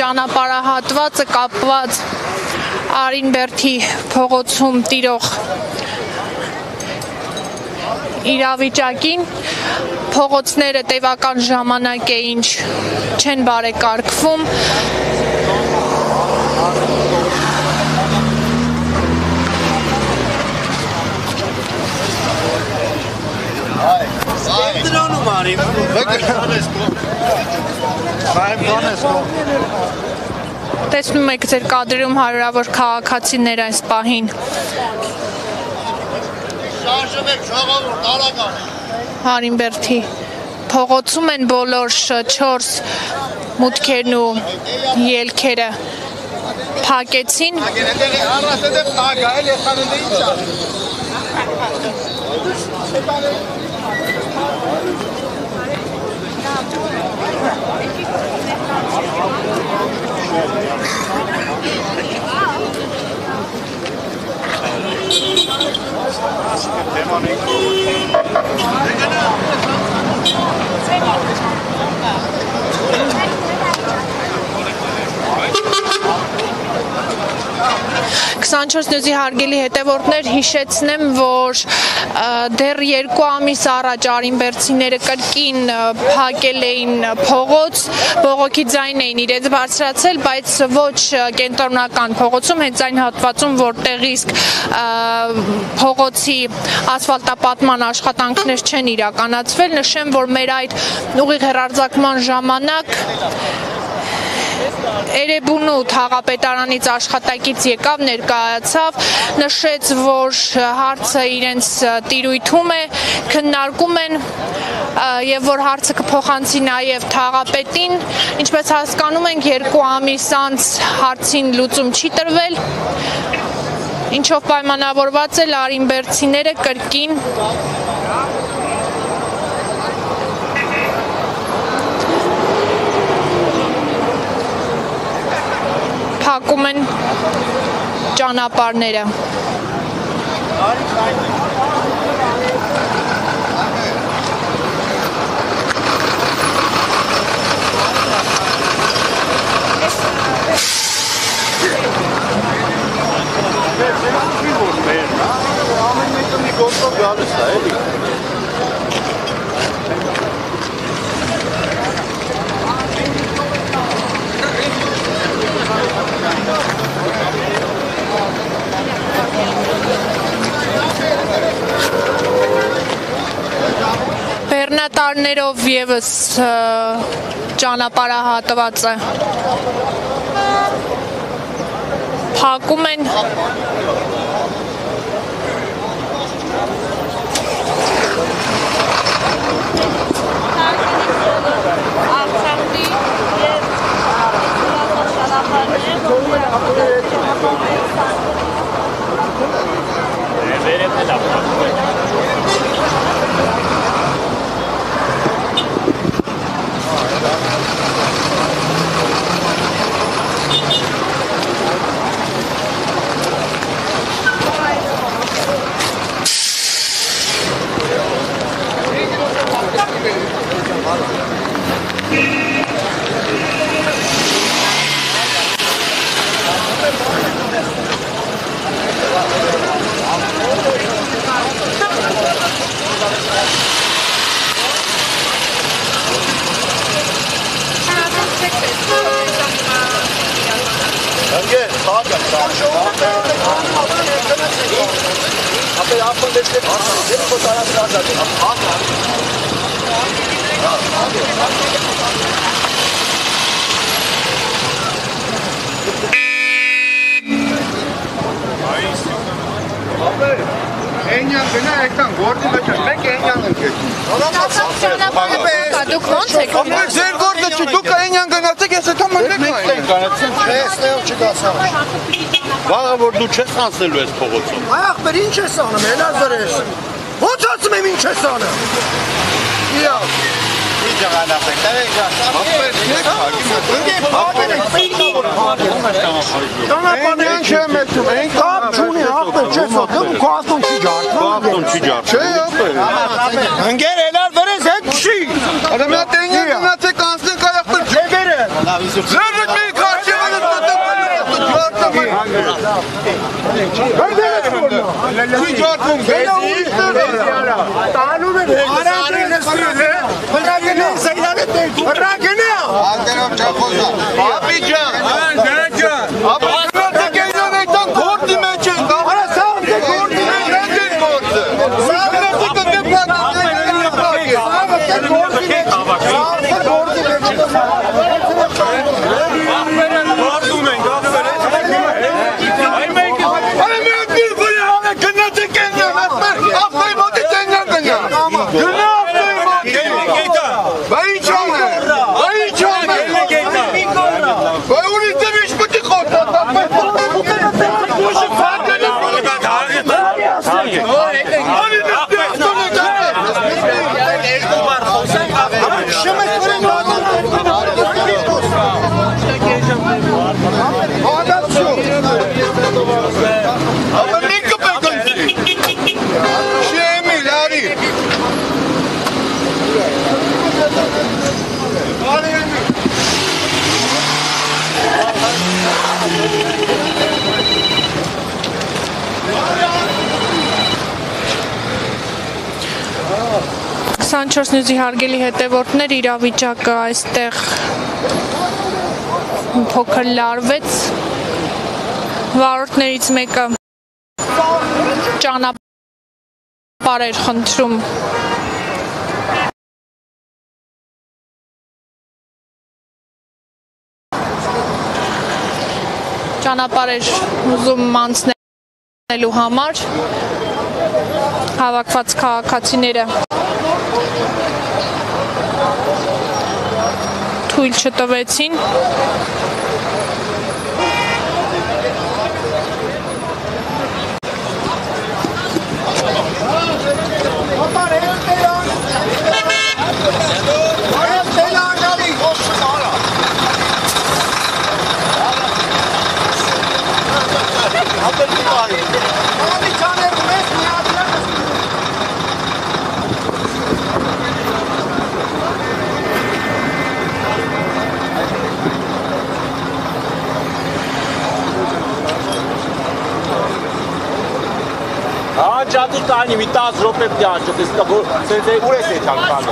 ճանապարհահատվածը կապված Արինբերդի փողոցում տիրող իրավիճակին, փողոցները տևական ժամանակ է ինչ չեն բարեկարգվում։ Տեսնում եք ձեր կադրում հարյուրավոր քաղաքացիներ այս պահին Արինբերդի փողոցում են բոլոր 4 մուտքերն ու ելքերը փակեցին։ Նյուզի հարգելի հետևորդներ, հիշեցնեմ, որ դեռ 2 ամիս առաջ արինբերդցիները կրկին փակել էին փողոց, բողոքի ձայն էին իրենց բարձրացել, բայց ոչ կենտրոնական փողոցում, հենց այն հատվածում, որտեղ իսկ փողոցի ասֆալտապատման աշխատանքներ չեն իրականացվել։ Նշեմ, որ մեր այդ ուղիղ հեռարձակման ժամանակ Էրեբունու թաղապետարանից աշխատակից եկավ, ներկայացավ, նշեց, որ հարցը իրենց տիրույթում է, քննարկում են եւ որ հարցը կփոխանցի նաեւ թաղապետին, ինչպես հասկանում ենք 2 ամիս անց հարցին լուծում չի տրվել, ինչով պայմանավորված է արինբերդցիները կրկին փակում են ճանապարհները։ Բեռնատարներով եւս ճանապարհահատվածը փակում են։ Վաղը որ դու չես անցնելու ես փողոցում։ Այ ախպեր ինչ ես անում, Էլազար ես։ Ո՞նց ասում եմ ինչ ես անում։ Իա։ Ինչ աղանախեք, տերեք ջան։ Ճանապարհը ինչ եմ մտնում, այն կապ չունի, ախպեր չես անում, քո ասում չի ջարդում։ Չէ, ախպեր։ Ընկեր Էլազար ես հետ չի։ Արա մի հատ ընկեր գնացեք անցնենք այ ախպեր ջեբերը։ Ձերդ մի քաշ 24 նյուզի հարգելի հետևորդներ, իրավիճակը այստեղ փոքր լարվեց, վարորդներից մեկը ճանապարհ էր խնդրում ճանապարհ էր ուզում անցնելու համար, հավաքված քաղաքացիները թույլ չտվեցին։ Ջատի տանի մի 10 րոպե պիտի անջոք, իսկ սենց ուր ես եթան կանը։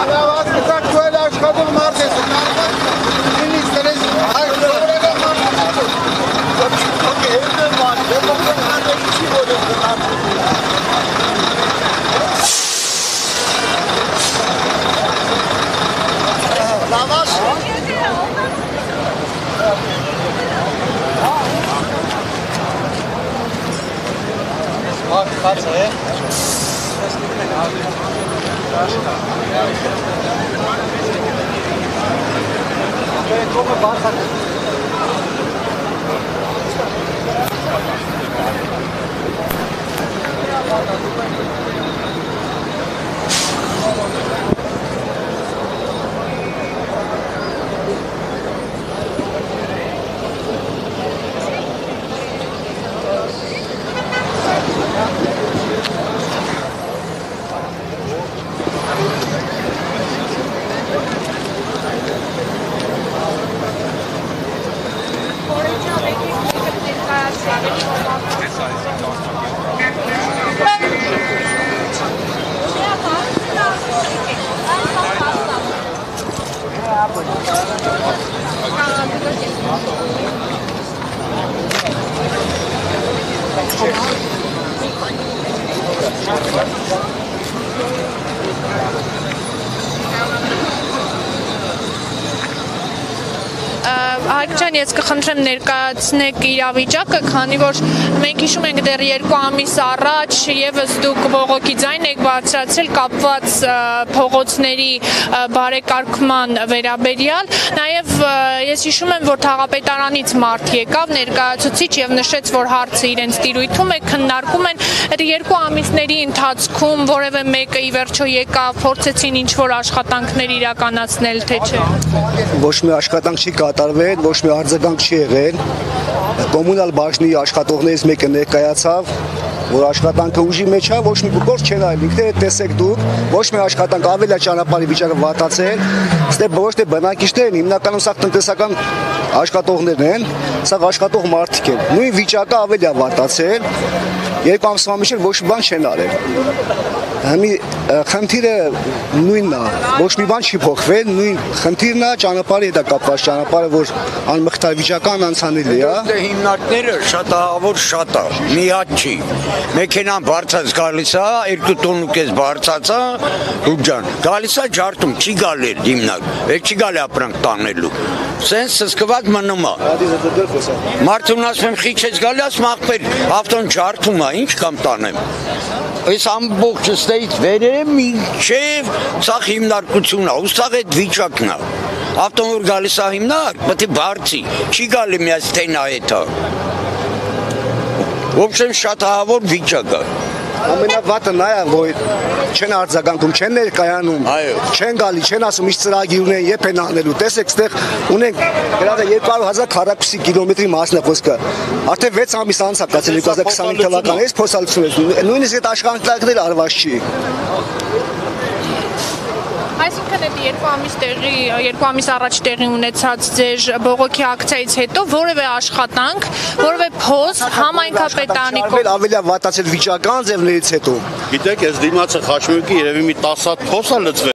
Անավաց կտակ դու էլ աշխատող մարդ ես, ինից դրես այգորական մարդ Հայկ ջան, ես կխնդրեմ ներկայացնեք իրավիճակը, քանի որ մենք հիշում ենք դեռ 2 ամիս առաջ եւս դուք բողոքի ձայն եք բարձրացրել կապված փողոցների բարեկարգման վերաբերյալ, նաեւ ես հիշում եմ, որ Թաղապետարանից մարդ եկավ ներկայացուցիչ եւ նշեց, որ հարցը իրենց տիրույթում է, քննարկում են 2 ամիսների ընթացքում որևէ մեկը ի վերջո եկավ, փորձեցին ինչ-որ աշխատանքներ իրականացնել, թե չէ։ Ոչ մի աշխատանք չի կատարվել, ոչ մի արձագանք չի եղել։ Կոմունալ բաժնի աշխատողներից մեկը ներկայացավ, որ աշխատանքը ուժի մեջ է, ոչ մի գործ չեն արել, ինքները տեսեք դուք, ոչ մի աշխատանք ավելի է ճանապարհի վիճակը վատացել, ստե ոչ թե բնակիչներն, հիմնականում սա տնտեսական աշխատողներն են, սա աշխատող մարդիկ են, նույն վիճակը ավելի է վատացել, 2 ամսվա մեջ ոչ մի բան չեն արել։ Համի խնդիրը նույնն է, ոչ մի բան չի փոխվել, նույն խնդիրն է, ճանապարհի հետ է կապված, ճանապարհը որ անմխիթար վիճական անցանելի է։ Հիմնարկները շատավոր շատ է, մի հատ չի։ Մեքենան բարձած գալիս է, 2 տոն ու կես բարձած է, դուջան։ Գալիս է ջարդում, չի գալի հիմնակ, չի գալի ապրանք տանելու։ Սենց սկսված մնում է։ Մարդուն ասում եմ, խիչ ես գալի, ասում ախպեր, ավտոն ջարդում է, ինչ կամ տանեմ։ Այս ամբողջ ստեյց վերեմ մինչև սաղ հիմնարկությունն է, ու սաղ այդ վիճակն է։ Ավտոն որ գալիս է հիմնարկ, պետք է բարձի, չի գալի միած թենա հետը։ Ոբշեմ շատ հավոր վիճակ է։ Ամենավատը նա է, որ չեն արձագանքում, չեն ներկայանում, չեն գալի, չեն ասում ինչ ծրագիր ունեն, երբ են անելու։ Տեսեք, այստեղ ունենք գրադը 200,000 քառակուսի կիլոմետրի մասն է խոսքը։ Արդեն 6 ամիս անց է կացել 2025 թվականից փորձալուծություն։ Նույնիսկ այդ աշխատանքն արված չի։ Այսինքն այդ 2 ամիս առաջ տեղի ունեցած ձեր բողոքի ակցիայից հետո որևէ աշխատանք, որևէ փոս համայնքապետարանի կողմից ավելի վատացել վիճակը ձևներից հետո։ Գիտեք, այս դիմացը Խաչմերուկի երևի մի 10 հատ փոս է լծվել։